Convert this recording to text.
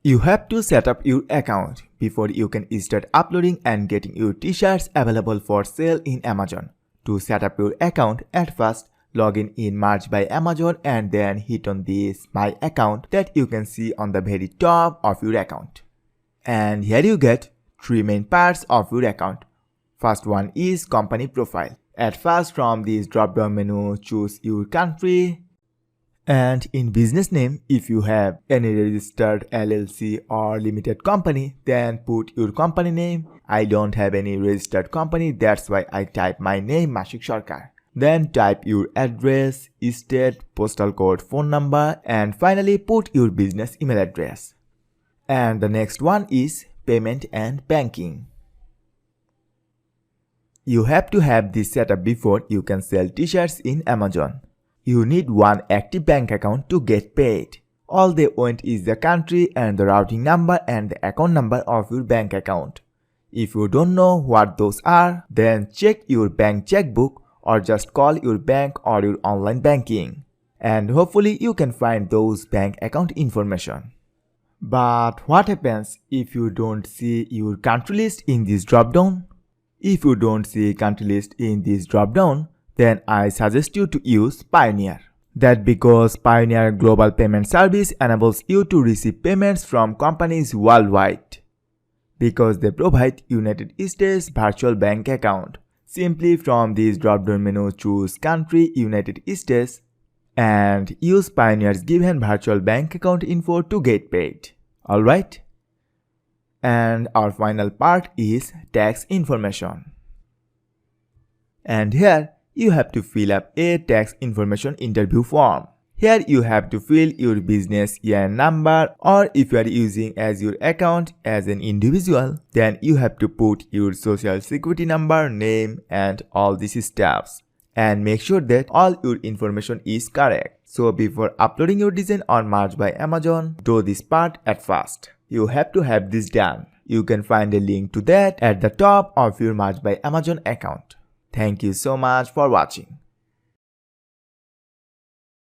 You have to set up your account before you can start uploading and getting your t-shirts available for sale in Amazon. To set up your account, at first log in March by Amazon and then hit on this My Account that you can see on the very top of your account. And here you get three main parts of your account. First one is company profile. At first from this drop down menu, choose your country. And in business name, if you have any registered LLC or limited company, then put your company name. I don't have any registered company, that's why I type my name, Mashik Sarkar. Then type your address, state, postal code, phone number, and finally put your business email address. And the next one is payment and banking. You have to have this set up before you can sell t-shirts in Amazon. You need one active bank account to get paid. All they want is the country and the routing number and the account number of your bank account. If you don't know what those are, then check your bank checkbook or just call your bank or your online banking. And hopefully you can find those bank account information. But what happens if you don't see your country list in this drop-down? If you don't see country list in this drop-down, then I suggest you to use Payoneer. That's because Payoneer Global Payment Service enables you to receive payments from companies worldwide. Because they provide United States virtual bank account. Simply from this drop-down menu, choose country United States and use Payoneer's given virtual bank account info to get paid. Alright? And our final part is tax information. And here you have to fill up a tax information interview form. Here you have to fill your business EIN number, or if you are using as your account as an individual, then you have to put your social security number, name and all these stuffs. And make sure that all your information is correct. So before uploading your design on March by Amazon, do this part at first. You have to have this done. You can find a link to that at the top of your March by Amazon account. Thank you so much for watching.